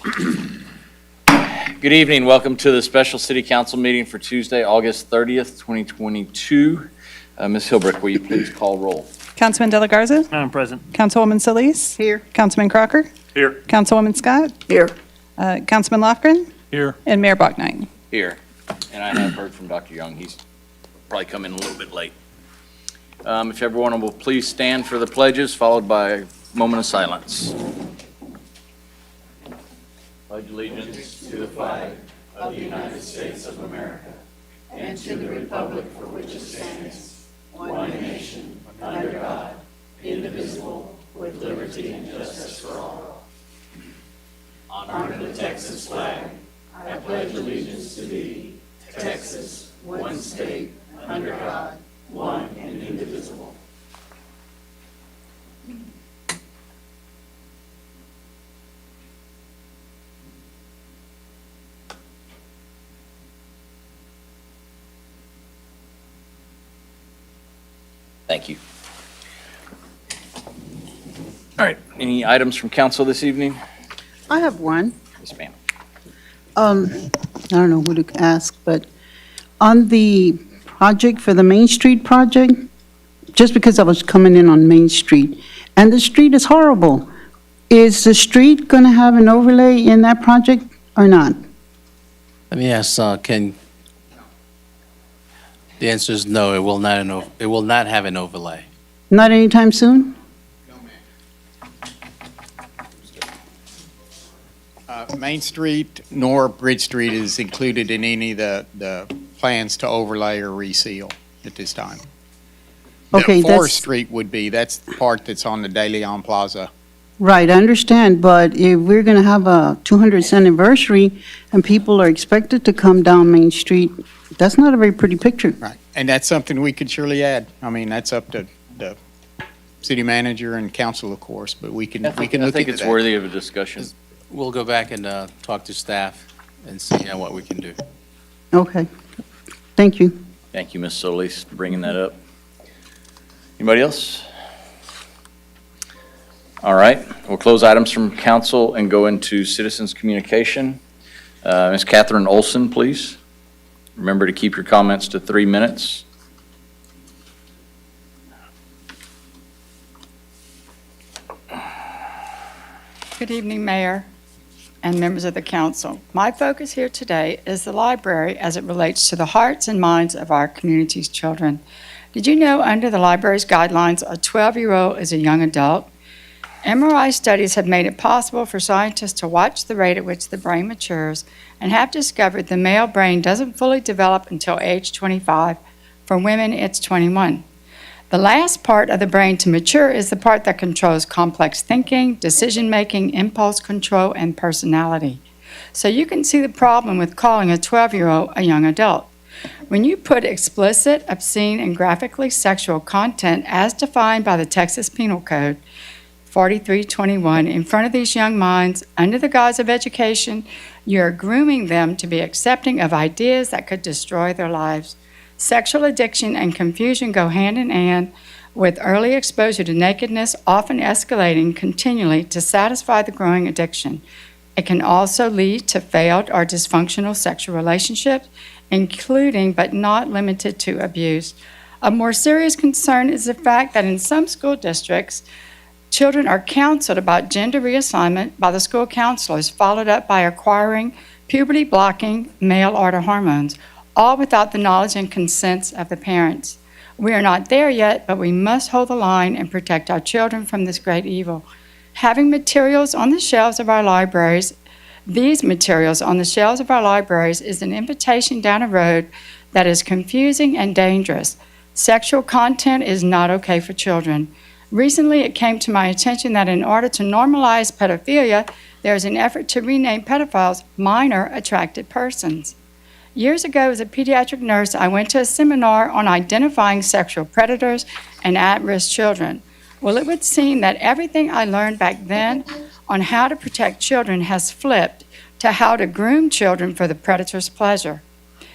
Good evening. Welcome to the special city council meeting for Tuesday, August 30th, 2022. Ms. Hilbrick, will you please call roll? Councilman De La Garza? Madam President. Councilwoman Solis? Here. Councilman Crocker? Here. Councilwoman Scott? Here. Councilman Lofgren? Here. And Mayor Bachnight. Here. And I have heard from Dr. Young. He's probably come in a little bit late. If everyone will please stand for the pledges, followed by a moment of silence. Pledge allegiance to the flag of the United States of America and to the republic for which it stands, one nation, under God, indivisible, with liberty and justice for all. Honor the Texas flag. I pledge allegiance to thee, Texas, one state, under God, one and indivisible. Thank you. All right, any items from council this evening? I have one. Yes, ma'am. I don't know who to ask, but on the project for the Main Street project, just because I was coming in on Main Street, and the street is horrible, is the street going to have an overlay in that project or not? Let me ask, the answer is no, it will not have an overlay. Not anytime soon? Main Street nor Bridge Street is included in any of the plans to overlay or reseal at this time. Okay, Forest that's, Street would be, that's the part that's on the De Leon Plaza. right, I understand, but if we're going to have a 200th anniversary and people are expected to come down Main Street, that's not a very pretty picture. Right. And that's something we could surely add. I mean, that's up to the city manager and council, of course, but we can I look think into it's that. worthy of a discussion. We'll go back and talk to staff and see what we can do. Okay, thank you. Thank you, Ms. Solis, for bringing that up. Anybody else? All right, we'll close items from council and go into citizens' communication. Ms. Catherine Olson, please. Remember to keep your comments to 3 minutes. Good evening, Mayor and members of the council. My focus here today is the library as it relates to the hearts and minds of our community's children. Did you know under the library's guidelines, a 12-year-old is a young adult? MRI studies have made it possible for scientists to watch the rate at which the brain matures and have discovered the male brain doesn't fully develop until age 25. For women, it's 21. The last part of the brain to mature is the part that controls complex thinking, decision-making, impulse control, and personality. So you can see the problem with calling a 12-year-old a young adult. When you put explicit, obscene, and graphically sexual content as defined by the Texas Penal Code 4321 in front of these young minds under the guise of education, you're grooming them to be accepting of ideas that could destroy their lives. Sexual addiction and confusion go hand in hand with early exposure to nakedness, often escalating continually to satisfy the growing addiction. It can also lead to failed or dysfunctional sexual relationships, including but not limited to abuse. A more serious concern is the fact that in some school districts, children are counseled about gender reassignment by the school counselors, followed up by acquiring puberty-blocking male order hormones, all without the knowledge and consents of the parents. We are not there yet, but we must hold the line and protect our children from this great evil. Having materials on the shelves of our libraries, these materials on the shelves of our libraries is an invitation down a road that is confusing and dangerous. Sexual content is not okay for children. Recently, it came to my attention that in order to normalize pedophilia, there is an effort to rename pedophiles minor attracted persons. Years ago, as a pediatric nurse, I went to a seminar on identifying sexual predators and at-risk children. Well, it would seem that everything I learned back then on how to protect children has flipped to how to groom children for the predator's pleasure.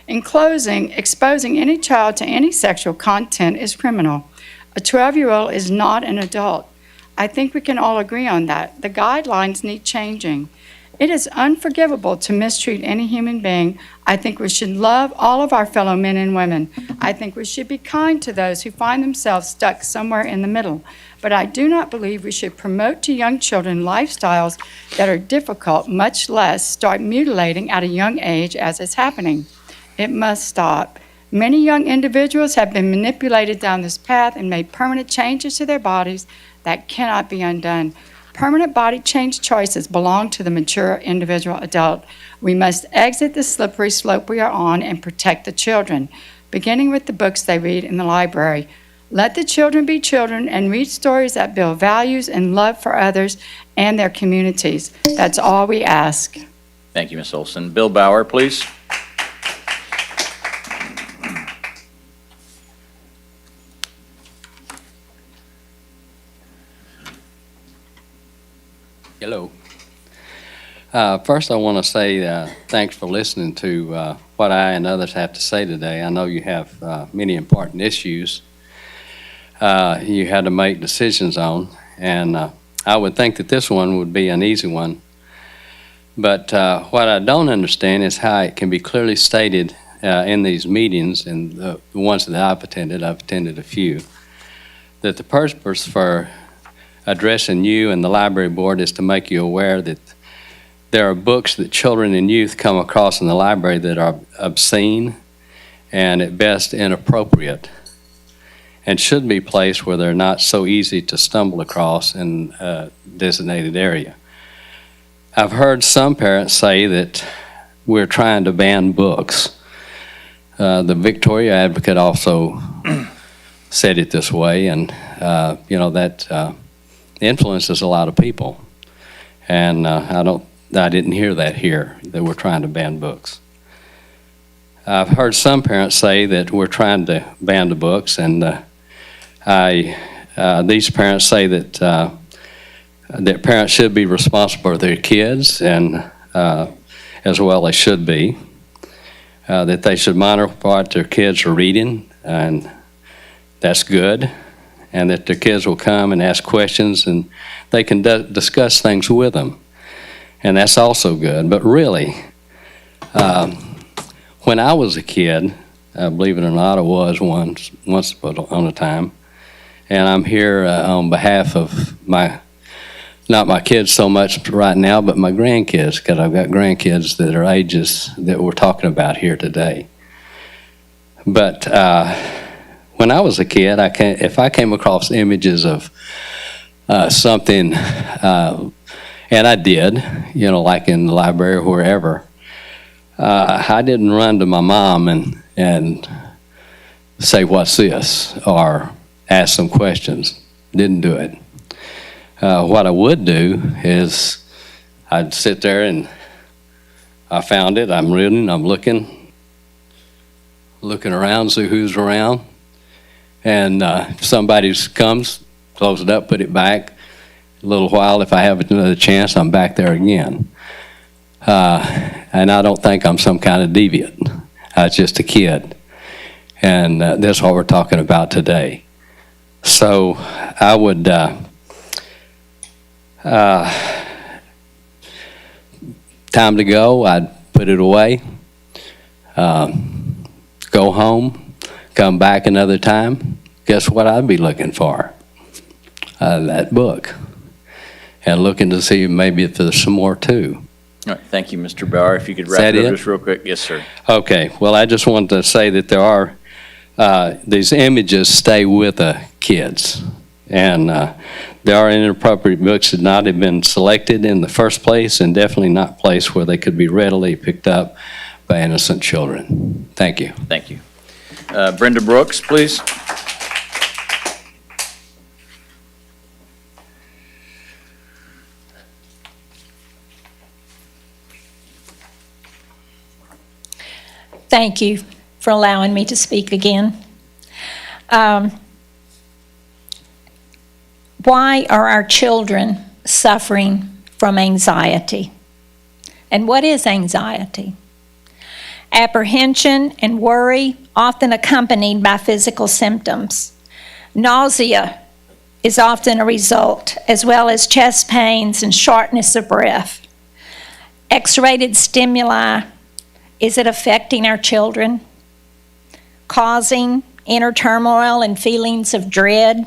In closing, exposing any child to any sexual content is criminal. A 12-year-old is not an adult. I think we can all agree on that. The guidelines need changing. It is unforgivable to mistreat any human being. I think we should love all of our fellow men and women. I think we should be kind to those who find themselves stuck somewhere in the middle. But I do not believe we should promote to young children lifestyles that are difficult, much less start mutilating at a young age as is happening. It must stop. Many young individuals have been manipulated down this path and made permanent changes to their bodies that cannot be undone. Permanent body change choices belong to the mature individual adult. We must exit the slippery slope we are on and protect the children, beginning with the books they read in the library. Let the children be children and read stories that build values and love for others and their communities. That's all we ask. Thank you, Ms. Olson. Bill Bauer, please. Hello. First, I want to say thanks for listening to what I and others have to say today. I know you have many important issues you had to make decisions on, and I would think that this one would be an easy one. But what I don't understand is how it can be clearly stated in these meetings, and the ones that I've attended a few, that the purpose for addressing you and the library board is to make you aware that there are books that children and youth come across in the library that are obscene and at best inappropriate and should be placed where they're not so easy to stumble across in a designated area. I've heard some parents say that we're trying to ban books. The Victoria Advocate also said it this way, and that influences a lot of people. And I didn't hear that here, that we're trying to ban books. I've heard some parents say that we're trying to ban the books, and these parents say that parents should be responsible for their kids, and as well they should be, that they should monitor what their kids are reading, and that's good, and that their kids will come and ask questions, and they can discuss things with them, and that's also good. But really, when I was a kid, believe it or not, I was once upon a time, and I'm here on behalf of not my kids so much right now, but my grandkids, because I've got grandkids that are ages that we're talking about here today. But when I was a kid, if I came across images of something, and I did, like in the library or wherever, I didn't run to my mom and say, "What's this?" or ask some questions. Didn't do it. What I would do is I'd sit there and I found it, I'm reading, I'm looking around, see who's around. And if somebody comes, close it up, put it back. A little while, if I have another chance, I'm back there again. And I don't think I'm some kind of deviant. I was just a kid. And that's what we're talking about today. So I would, time to go, I'd put it away, go home, come back another time. Guess what I'd be looking for? That book. And looking to see maybe if there's some more too. All right, thank you, Mr. Bauer. If you could wrap that it up it? just real quick. Yes, sir. Okay, well, I just wanted to say that there are, these images stay with the kids. And there are inappropriate books that not have been selected in the first place, and definitely not placed where they could be readily picked up by innocent children. Thank you. Thank you. Brenda Brooks, please. Thank you for allowing me to speak again. Why are our children suffering from anxiety? And what is anxiety? Apprehension and worry, often accompanied by physical symptoms. Nausea is often a result, as well as chest pains and shortness of breath. X-rated stimuli, is it affecting our children? Causing inner turmoil and feelings of dread?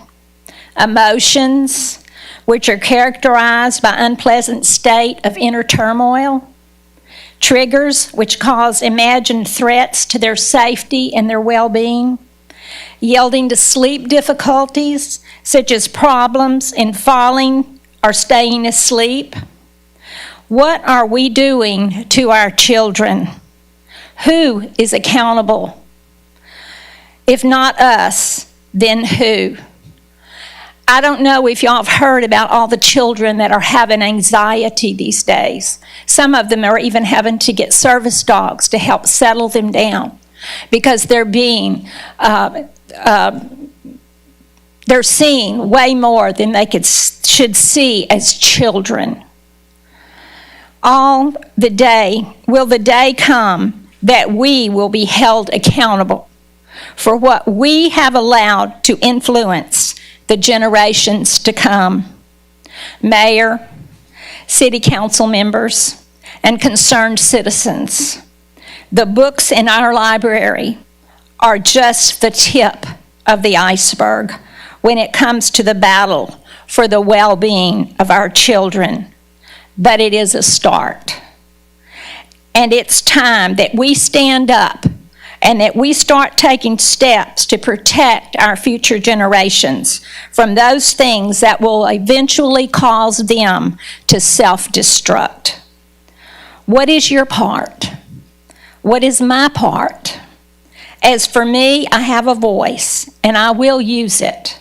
Emotions, which are characterized by unpleasant state of inner turmoil? Triggers, which cause imagined threats to their safety and their well-being? Yielding to sleep difficulties, such as problems in falling or staying asleep? What are we doing to our children? Who is accountable? If not us, then who? I don't know if y'all have heard about all the children that are having anxiety these days. Some of them are even having to get service dogs to help settle them down because they're seeing way more than they should see as children. Will the day come that we will be held accountable for what we have allowed to influence the generations to come? Mayor, city council members, and concerned citizens, the books in our library are just the tip of the iceberg when it comes to the battle for the well-being of our children, but it is a start. And it's time that we stand up and that we start taking steps to protect our future generations from those things that will eventually cause them to self-destruct. What is your part? What is my part? As for me, I have a voice, and I will use it.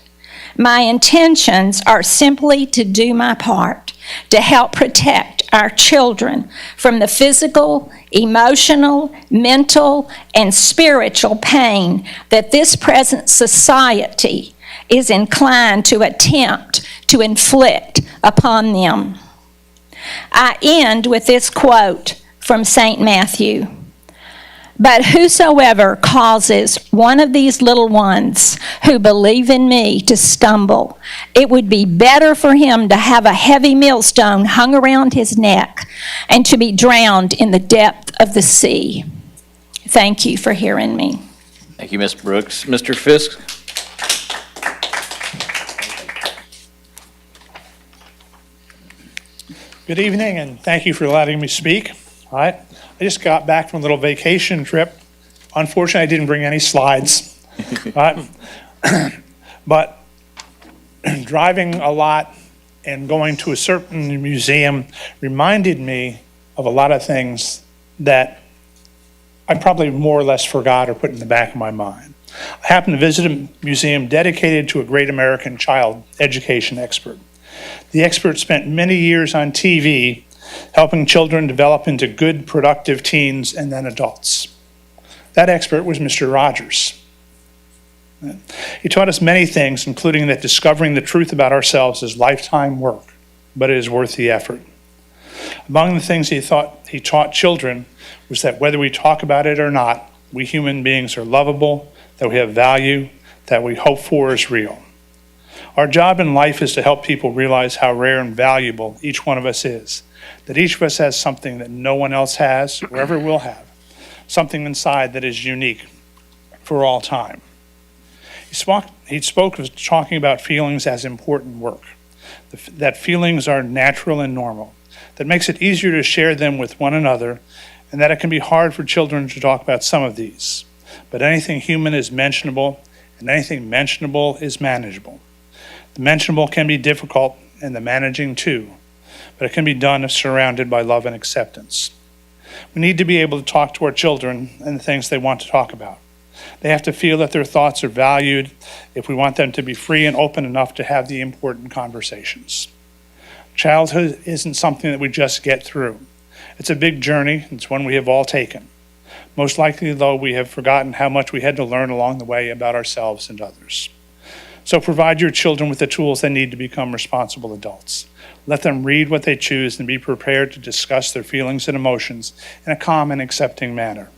My intentions are simply to do my part, to help protect our children from the physical, emotional, mental, and spiritual pain that this present society is inclined to attempt to inflict upon them. I end with this quote from St. Matthew. But whosoever causes one of these little ones who believe in me to stumble, it would be better for him to have a heavy millstone hung around his neck and to be drowned in the depth of the sea. Thank you for hearing me. Thank you, Ms. Brooks. Mr. Fisk? Good evening, and thank you for letting me speak. All right. I just got back from a little vacation trip. Unfortunately, I didn't bring any slides. All right. But driving a lot and going to a certain museum reminded me of a lot of things that I probably more or less forgot or put in the back of my mind. I happened to visit a museum dedicated to a great American child education expert. The expert spent many years on TV helping children develop into good, productive teens and then adults. That expert was Mr. Rogers. He taught us many things, including that discovering the truth about ourselves is lifetime work, but it is worth the effort. Among the things he taught children was that whether we talk about it or not, we human beings are lovable, that we have value, that we hope for is real. Our job in life is to help people realize how rare and valuable each one of us is, that each of us has something that no one else has or ever will have, something inside that is unique for all time. He spoke of talking about feelings as important work, that feelings are natural and normal, that makes it easier to share them with one another, and that it can be hard for children to talk about some of these. But anything human is mentionable, and anything mentionable is manageable. The mentionable can be difficult, and the managing too, but it can be done if surrounded by love and acceptance. We need to be able to talk to our children and the things they want to talk about. They have to feel that their thoughts are valued if we want them to be free and open enough to have the important conversations. Childhood isn't something that we just get through. It's a big journey. It's one we have all taken. Most likely, though, we have forgotten how much we had to learn along the way about ourselves and others. So provide your children with the tools they need to become responsible adults. Let them read what they choose and be prepared to discuss their feelings and emotions in a calm and accepting manner.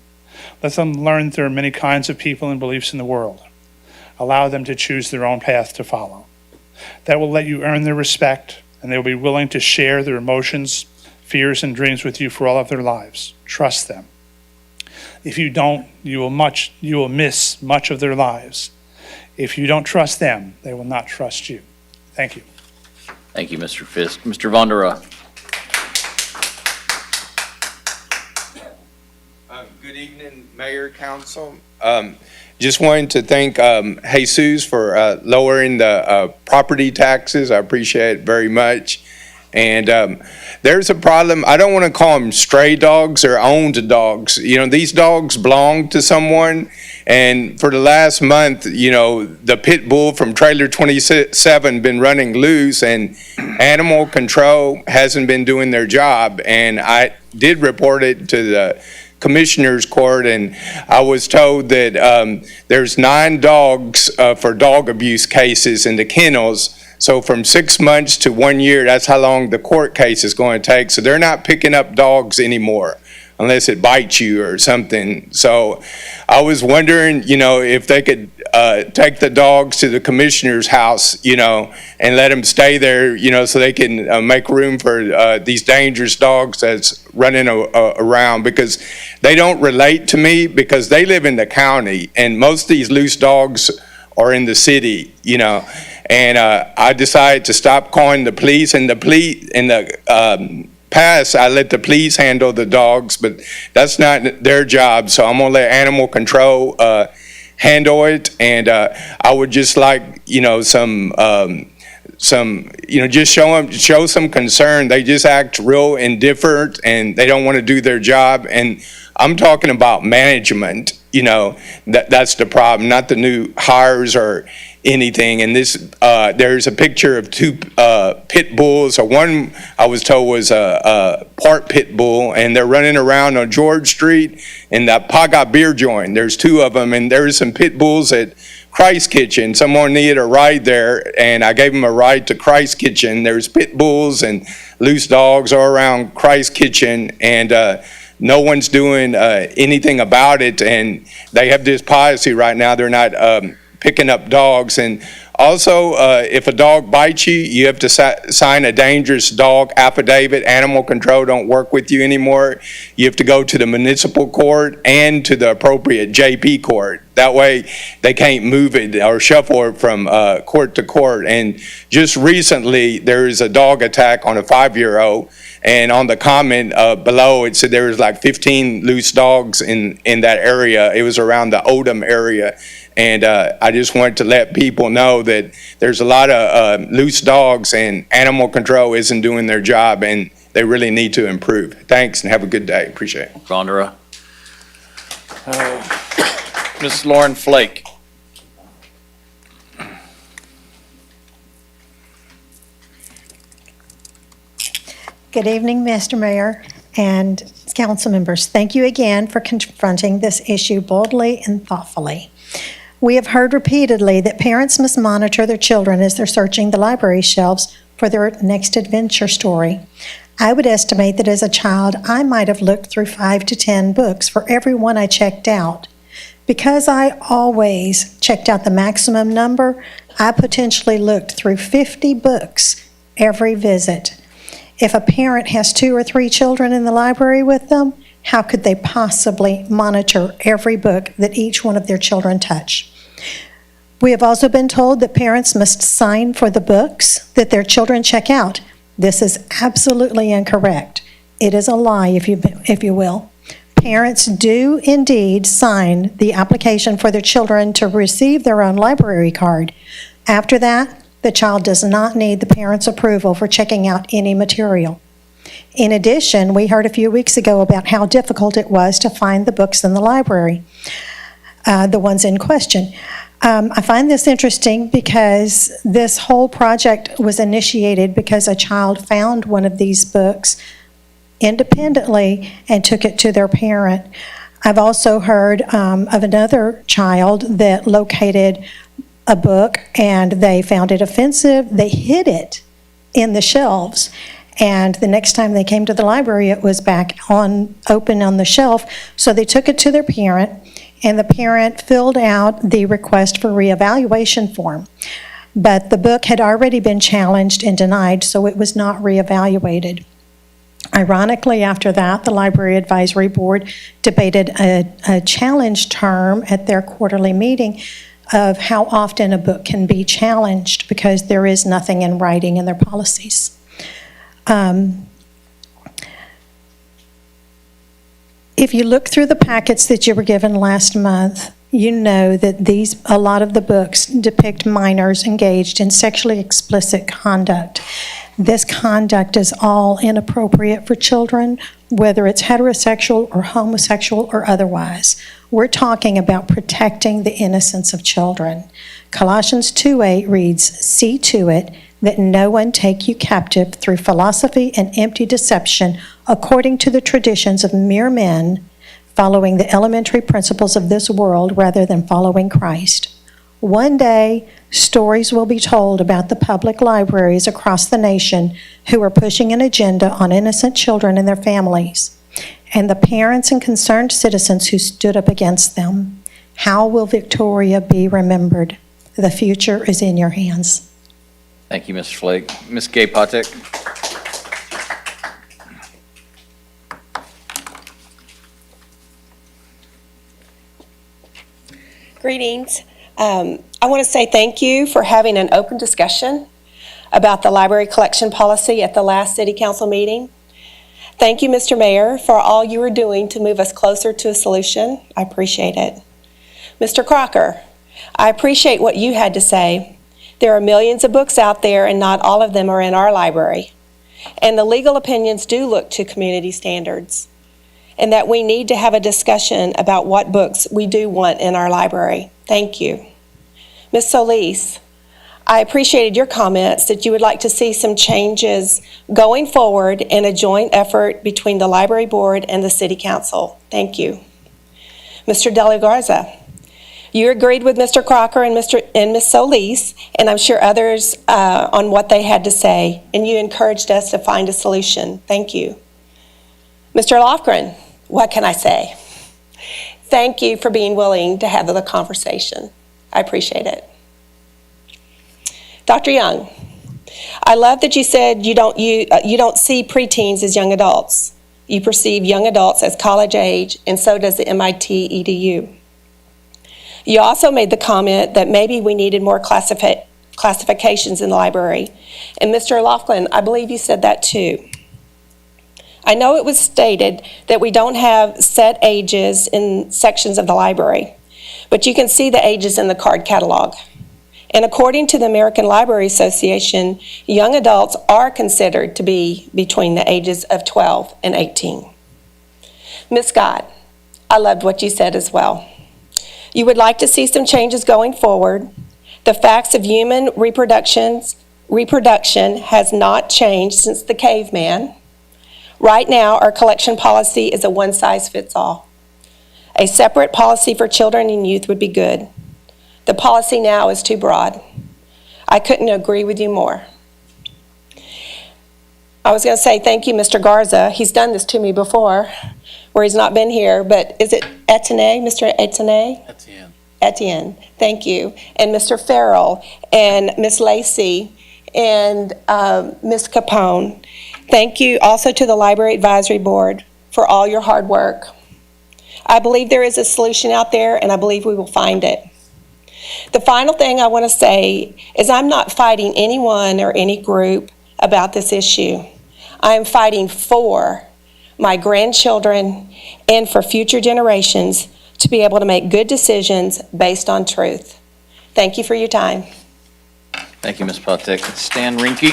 Let them learn there are many kinds of people and beliefs in the world. Allow them to choose their own path to follow. That will let you earn their respect, and they will be willing to share their emotions, fears and dreams with you for all of their lives. Trust them. If you don't, you will miss much of their lives. If you don't trust them, they will not trust you. Thank you. Thank you, Mr. Fisk. Mr. Vonderoy. Good evening, Mayor, Council. Just wanted to thank Jesus for lowering the property taxes. I appreciate it very much. And there's a problem. I don't want to call them stray dogs or owned dogs. You know, these dogs belong to someone. And for the last month, you know, the pit bull from trailer 27 been running loose, and animal control hasn't been doing their job. And I did report it to the Commissioner's Court, and I was told that there's 9 dogs for dog abuse cases in the kennels. So from 6 months to 1 year, that's how long the court case is going to take. So they're not picking up dogs anymore unless it bites you or something. So I was wondering, you know, if they could take the dogs to the commissioner's house, you know, and let them stay there, you know, so they can make room for these dangerous dogs that's running around, because they don't relate to me because they live in the county, and most of these loose dogs are in the city, you know. And I decided to stop calling the police, and past, I let the police handle the dogs, but that's not their job. So I'm gonna let animal control handle it. And I would just like, you know, some, you know, just show some concern. They just act real indifferent, and they don't want to do their job. And I'm talking about management. You know, that's the problem, not the new hires or anything. And this, there's a picture of 2 pit bulls, or one I was told was a part pit bull, and they're running around on George Street in the Paga beer joint. There's 2 of them, and there's some pit bulls at Christ Kitchen. Someone needed a ride there, and I gave them a ride to Christ Kitchen. There's pit bulls and loose dogs all around Christ Kitchen, and no one's doing anything about it. And they have this policy right now, they're not picking up dogs. And also, if a dog bites you, you have to sign a dangerous dog affidavit. Animal control don't work with you anymore. You have to go to the municipal court and to the appropriate JP court. That way, they can't move it or shuffle it from court to court. And just recently, there is a dog attack on a 5-year-old. And on the comment below, it said there was like 15 loose dogs in that area. It was around the Odom area. And I just wanted to let people know that there's a lot of loose dogs, and animal control isn't doing their job, and they really need to improve. Thanks, and have a good day. Appreciate it. Vonderoy. Ms. Lauren Flake. Good evening, Mr. Mayor and council members. Thank you again for confronting this issue boldly and thoughtfully. We have heard repeatedly that parents must monitor their children as they're searching the library shelves for their next adventure story. I would estimate that as a child, I might have looked through 5 to 10 books for every one I checked out. Because I always checked out the maximum number, I potentially looked through 50 books every visit. If a parent has 2 or 3 children in the library with them, how could they possibly monitor every book that each one of their children touch? We have also been told that parents must sign for the books that their children check out. This is absolutely incorrect. It is a lie, if you will. Parents do indeed sign the application for their children to receive their own library card. After that, the child does not need the parent's approval for checking out any material. In addition, we heard a few weeks ago about how difficult it was to find the books in the library, the ones in question. I find this interesting because this whole project was initiated because a child found one of these books independently and took it to their parent. I've also heard of another child that located a book and they found it offensive. They hid it in the shelves. And the next time they came to the library, it was back open on the shelf. So they took it to their parent, and the parent filled out the request for reevaluation form. But the book had already been challenged and denied, so it was not reevaluated. Ironically, after that, the Library Advisory Board debated a challenge term at their quarterly meeting of how often a book can be challenged because there is nothing in writing in their policies. If you look through the packets that you were given last month, you know that a lot of the books depict minors engaged in sexually explicit conduct. This conduct is all inappropriate for children, whether it's heterosexual or homosexual or otherwise. We're talking about protecting the innocence of children. Colossians 2:8 reads, "See to it that no one take you captive through philosophy and empty deception according to the traditions of mere men, following the elementary principles of this world rather than following Christ." One day, stories will be told about the public libraries across the nation who are pushing an agenda on innocent children and their families, and the parents and concerned citizens who stood up against them. How will Victoria be remembered? The future is in your hands. Thank you, Mr. Flake. Ms. Gay Patek. Greetings. I want to say thank you for having an open discussion about the library collection policy at the last City Council meeting. Thank you, Mr. Mayor, for all you are doing to move us closer to a solution. I appreciate it. Mr. Crocker, I appreciate what you had to say. There are millions of books out there, and not all of them are in our library. And the legal opinions do look to community standards, and that we need to have a discussion about what books we do want in our library. Thank you. Ms. Solis, I appreciated your comments that you would like to see some changes going forward in a joint effort between the Library Board and the City Council. Thank you. Mr. De La Garza, you agreed with Mr. Crocker and Ms. Solis, and I'm sure others on what they had to say, and you encouraged us to find a solution. Thank you. Mr. Lofgren, what can I say? Thank you for being willing to have the conversation. I appreciate it. Dr. Young, I love that you said you don't see preteens as young adults. You perceive young adults as college age, and so does the MIT EDU. You also made the comment that maybe we needed more classifications in the library. And Mr. Laughlin, I believe you said that too. I know it was stated that we don't have set ages in sections of the library, but you can see the ages in the card catalog. And according to the American Library Association, young adults are considered to be between the ages of 12 and 18. Ms. Scott, I loved what you said as well. You would like to see some changes going forward. The facts of human reproduction has not changed since the caveman. Right now, our collection policy is a one-size-fits-all. A separate policy for children and youth would be good. The policy now is too broad. I couldn't agree with you more. I was going to say thank you, Mr. Garza. He's done this to me before, where he's not been here, but is it Etienne, Mr. Etienne? Etienne. Etienne, thank you. And Mr. Farrell, and Ms. Lacey, and Ms. Capone. Thank you also to the Library Advisory Board for all your hard work. I believe there is a solution out there, and I believe we will find it. The final thing I want to say is I'm not fighting anyone or any group about this issue. I am fighting for my grandchildren and for future generations to be able to make good decisions based on truth. Thank you for your time. Thank you, Ms. Patek. Stan Rinke.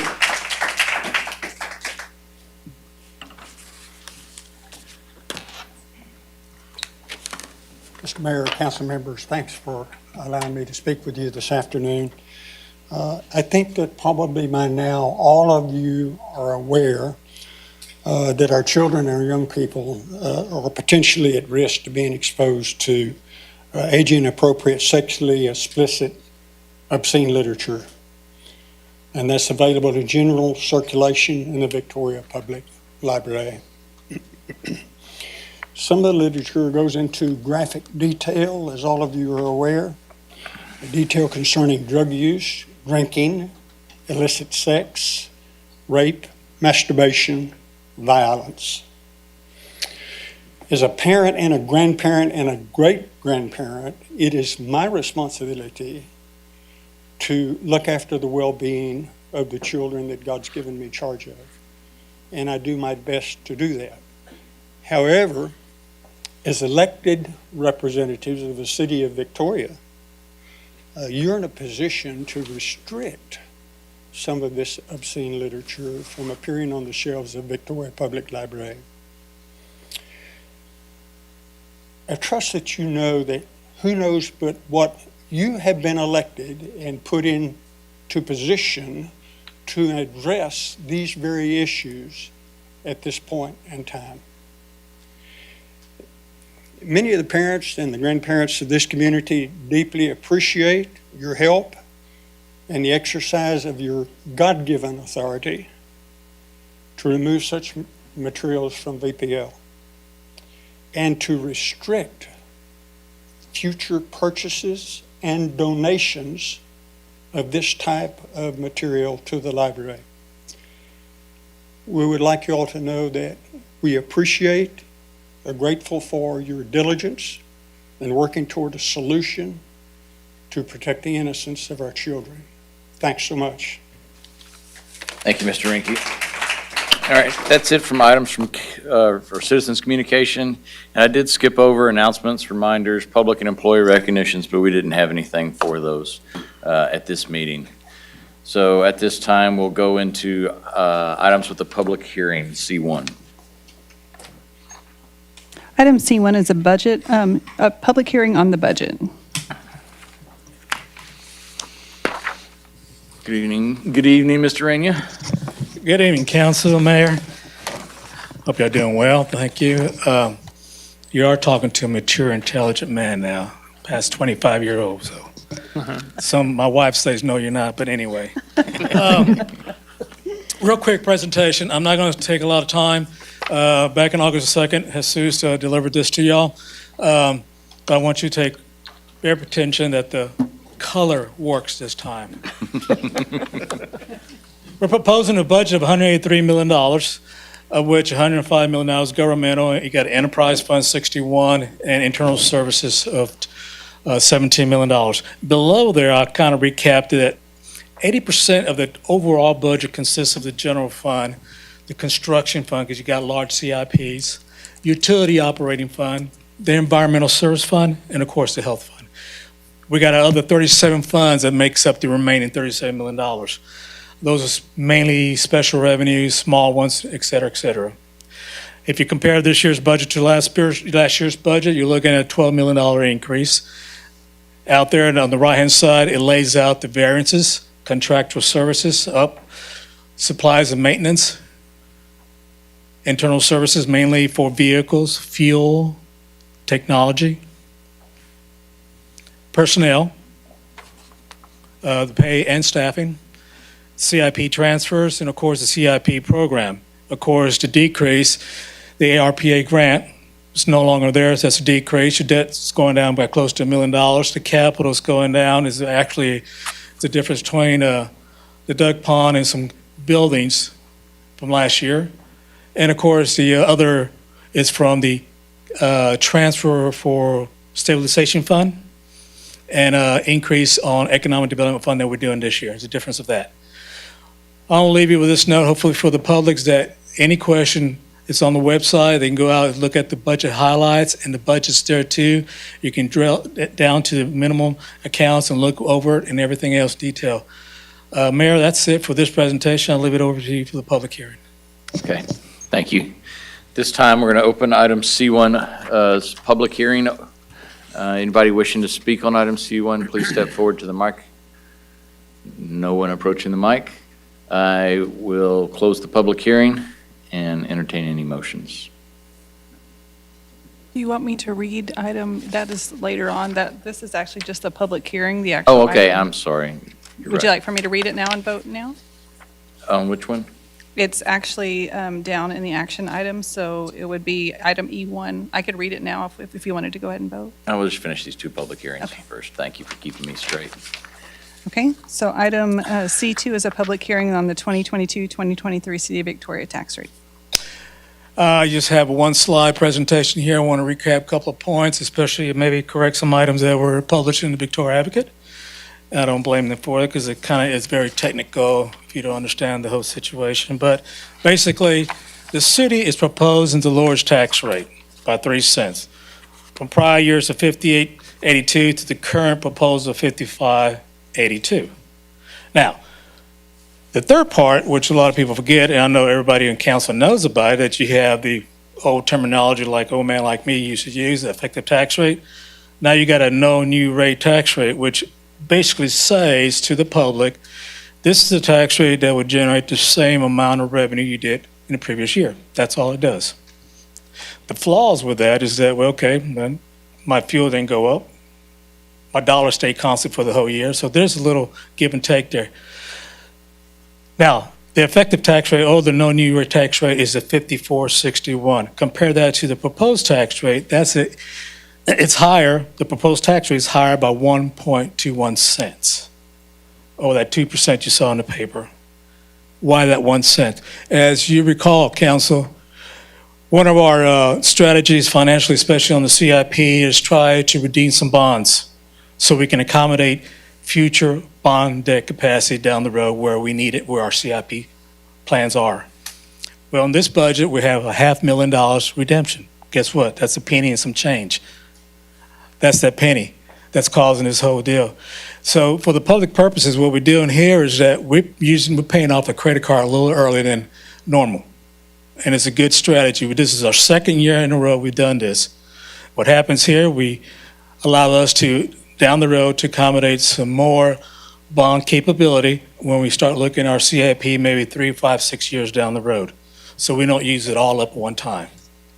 Mr. Mayor, council members, thanks for allowing me to speak with you this afternoon. I think that probably by now all of you are aware that our children and our young people are potentially at risk to being exposed to age-inappropriate, sexually explicit, obscene literature. And that's available in general circulation in the Victoria Public Library. Some of the literature goes into graphic detail, as all of you are aware. Detail concerning drug use, drinking, illicit sex, rape, masturbation, violence. As a parent and a grandparent and a great-grandparent, it is my responsibility to look after the well-being of the children that God's given me charge of. And I do my best to do that. However, as elected representatives of the city of Victoria, you're in a position to restrict some of this obscene literature from appearing on the shelves of Victoria Public Library. I trust that you know that who knows but what you have been elected and put into position to address these very issues at this point in time. Many of the parents and the grandparents of this community deeply appreciate your help and the exercise of your God-given authority to remove such materials from VPL and to restrict future purchases and donations of this type of material to the library. We would like you all to know that we appreciate, are grateful for your diligence in working toward a solution to protect the innocence of our children. Thanks so much. Thank you, Mr. Rinke. All right, that's it from items for citizens communication. And I did skip over announcements, reminders, public and employee recognitions, but we didn't have anything for those at this meeting. So at this time, we'll go into items with the public hearing, C1. Item C1 is a public hearing on the budget. Good evening, Mr. Rainier. Good evening, Council, Mayor. Hope you're doing well. Thank you. You are talking to a mature, intelligent man now, past 25-year-old. So my wife says, no, you're not. But anyway, real quick presentation. I'm not going to take a lot of time. Back in August 2nd, Jesus delivered this to y'all. But I want you to take bear attention that the color works this time. We're proposing a budget of $183 million, of which $105 million is governmental. You got Enterprise Fund 61 and internal services of $17 million. Below there, I kind of recapped that 80% of the overall budget consists of the general fund, the construction fund, because you got large CIPs, utility operating fund, the environmental service fund, and of course the health fund. We got our other 37 funds that makes up the remaining $37 million. Those are mainly special revenues, small ones, et cetera, et cetera. If you compare this year's budget to last year's budget, you're looking at a $12 million increase. Out there and on the right-hand side, it lays out the variances, contractual services up, supplies and maintenance, internal services mainly for vehicles, fuel, technology, personnel, the pay and staffing, CIP transfers, and of course the CIP program. Of course, to decrease, the ARPA grant is no longer there, so that's a decrease. Your debt's going down by close to $1 million. The capital's going down is actually the difference between the duck pond and some buildings from last year. And of course, the other is from the transfer for stabilization fund and increase on economic development fund that we're doing this year. It's a difference of that. I'll leave you with this note, hopefully for the public, that any question, it's on the website. They can go out and look at the budget highlights, and the budget's there too. You can drill it down to the minimum accounts and look over it and everything else detail. Mayor, that's it for this presentation. I'll leave it over to you for the public hearing. Okay, thank you. This time, we're going to open item C1, public hearing. Anybody wishing to speak on item C1, please step forward to the mic. No one approaching the mic. I will close the public hearing and entertain any motions. Do you want me to read item, that is later on, that this is actually just a public hearing, the actual Oh, okay, item? I'm sorry. You're Would you right. like for me to read it now and vote now? On which one? It's actually down in the action items, so it would be item E1. I could read it now if you wanted to go ahead and vote. I will just finish these two public hearings Okay. first. Thank you for keeping me straight. Okay, so item C2 is a public hearing on the 2022-2023 City of Victoria tax rate. I just have one slide presentation here. I want to recap a couple of points, especially maybe correct some items that were published in the Victoria Advocate. I don't blame them for it because it kind of is very technical if you don't understand the whole situation. But basically, the city is proposing to lower its tax rate by 3 cents from prior years of 58.82 to the current proposal of 55.82. Now, the third part, which a lot of people forget, and I know everybody in council knows about it, that you have the old terminology like old man like me used to use, the effective tax rate. Now you got a no new rate tax rate, which basically says to the public, this is a tax rate that would generate the same amount of revenue you did in the previous year. That's all it does. The flaws with that is that, well, okay, then my fuel didn't go up. My dollar stayed constant for the whole year. So there's a little give and take there. Now, the effective tax rate, or the no new rate tax rate, is at 54.61. Compare that to the proposed tax rate. It's higher. The proposed tax rate is higher by 1.21 cents. Or that 2% you saw in the paper. Why that 1 cent? As you recall, Council, one of our strategies financially, especially on the CIP, is try to redeem some bonds so we can accommodate future bond debt capacity down the road where we need it, where our CIP plans are. Well, in this budget, we have $500,000 redemption. Guess what? That's a penny and some change. That's that penny that's causing this whole deal. So for the public purposes, what we're doing here is that we're paying off the credit card a little earlier than normal. And it's a good strategy. This is our second year in a row we've done this. What happens here, we allow us to, down the road, to accommodate some more bond capability when we start looking at our CIP maybe 3, 5, 6 years down the road. So we don't use it all up at one time.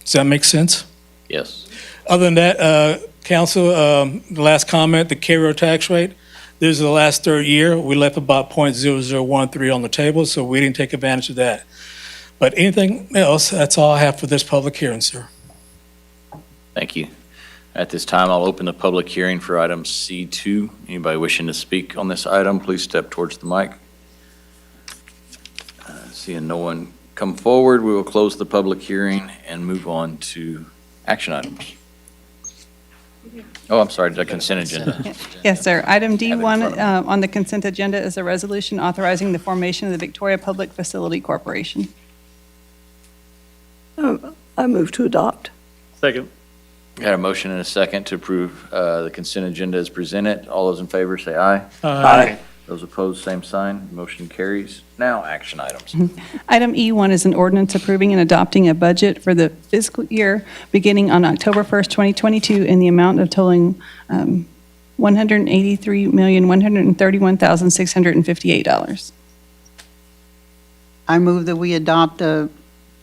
Does that make sense? Yes. Other than that, Council, the last comment, the carryover tax rate, this is the last third year. We left about .0013 on the table, so we didn't take advantage of that. But anything else, that's all I have for this public hearing, sir. Thank you. At this time, I'll open the public hearing for item C2. Anybody wishing to speak on this item, please step towards the mic. Seeing no one come forward, we will close the public hearing and move on to action items. Oh, I'm sorry, the consent agenda. Yes, sir. Item D1 on the consent agenda is a resolution authorizing the formation of the Victoria Public Facility Corporation. I move to adopt. Second. Got a motion and a second to approve the consent agenda as presented. All those in favor say aye. Aye. Those opposed, same sign. Motion carries. Now, action items. Item E1 is an ordinance approving and adopting a budget for the fiscal year beginning on October 1st, 2022, in the amount of totaling $183,131,658. I move that we adopt a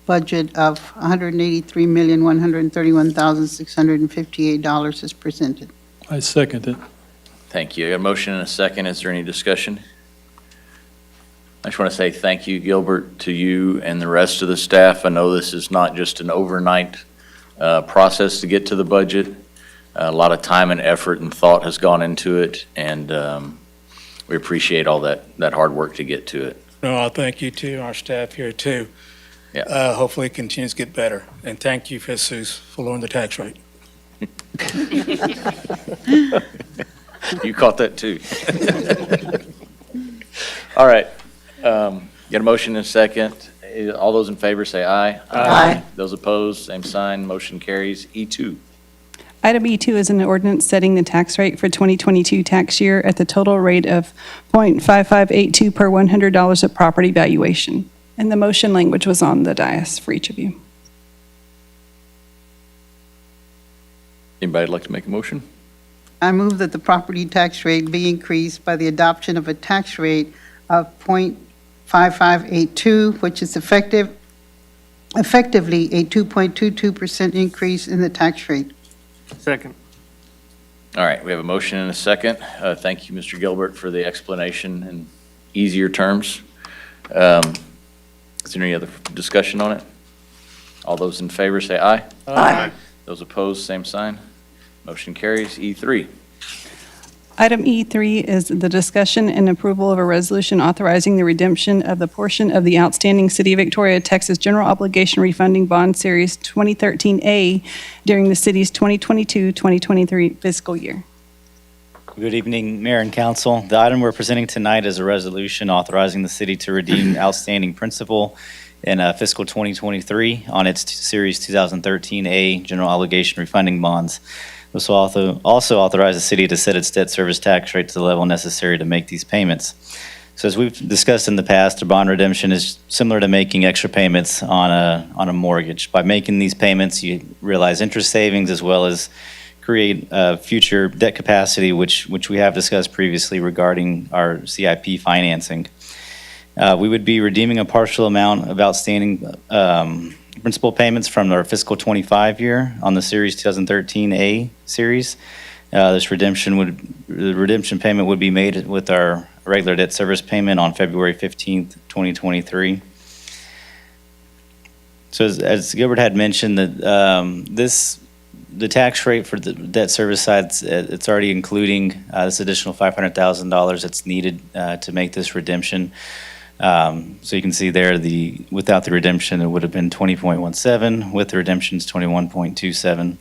budget of $183,131,658 as presented. I second it. Thank you. I got a motion and a second. Is there any discussion? I just want to say thank you, Gilbert, to you and the rest of the staff. I know this is not just an overnight process to get to the budget. A lot of time and effort and thought has gone into it, and we appreciate all that hard work to get to it. No, I thank you too, our staff here too. Yeah. Hopefully it continues to get better. And thank you, Jesus, for lowering the tax rate. You caught that too. All right. Got a motion and a second. All those in favor say aye. Aye. Those opposed, same sign. Motion carries. E2. Item E2 is an ordinance setting the tax rate for 2022 tax year at the total rate of .5582 per $100 of property valuation. And the motion language was on the dais for each of you. Anybody like to make a motion? I move that the property tax rate be increased by the adoption of a tax rate of .5582, which is effectively a 2.22% increase in the tax rate. Second. All right, we have a motion and a second. Thank you, Mr. Gilbert, for the explanation in easier terms. Is there any other discussion on it? All those in favor say aye. Aye. Those opposed, same sign. Motion carries. E3. Item E3 is the discussion and approval of a resolution authorizing the redemption of the portion of the outstanding City of Victoria, Texas General Obligation Refunding Bond Series 2013A during the city's 2022-2023 fiscal year. Good evening, Mayor and Council. The item we're presenting tonight is a resolution authorizing the city to redeem outstanding principal in fiscal 2023 on its Series 2013A General Obligation Refunding Bonds. This will also authorize the city to set its debt service tax rate to the level necessary to make these payments. So as we've discussed in the past, a bond redemption is similar to making extra payments on a mortgage. By making these payments, you realize interest savings as well as create future debt capacity, which we have discussed previously regarding our CIP financing. We would be redeeming a partial amount of outstanding principal payments from our fiscal 25 year on the Series 2013A series. The redemption payment would be made with our regular debt service payment on February 15th, 2023. So as Gilbert had mentioned, that the tax rate for the debt service side, it's already including this additional $500,000 that's needed to make this redemption. So you can see there, without the redemption, it would have been 20.17. With the redemptions, 21.27.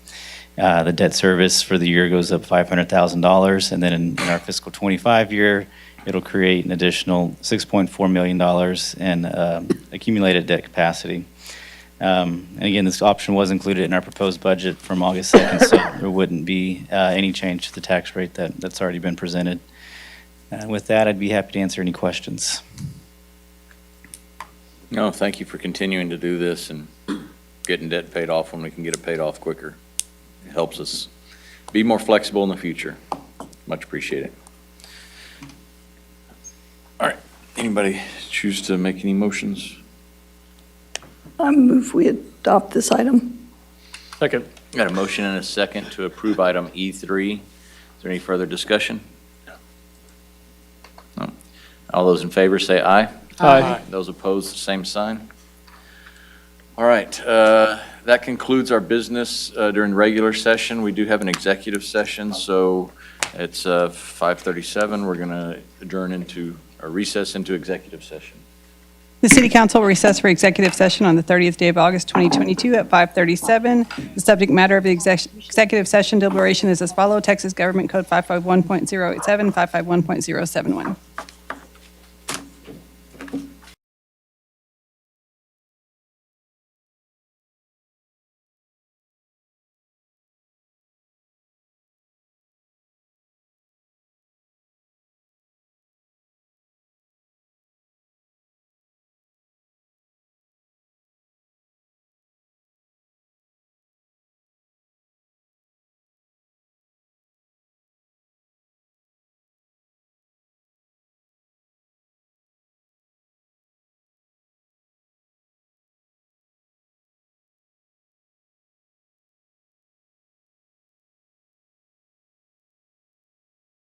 The debt service for the year goes up $500,000, and then in our fiscal 25 year, it'll create an additional $6.4 million in accumulated debt capacity. And again, this option was included in our proposed budget from August 2nd, so there wouldn't be any change to the tax rate that's already been presented. With that, I'd be happy to answer any questions. No, thank you for continuing to do this and getting debt paid off when we can get it paid off quicker. It helps us be more flexible in the future. Much appreciated. All right, anybody choose to make any motions? I move we adopt this item. Second. Got a motion and a second to approve item E3. Is there any further discussion? No. All those in favor say aye. Aye. Those opposed, the same sign. All right, that concludes our business during regular session. We do have an executive session, so it's 5:37. We're going to adjourn into, or recess into executive session. The City Council will recess for executive session on the 30th day of August 2022 at 5:37. The subject matter of the executive session deliberation is as follows: Texas Government Code 551.087, 551.071.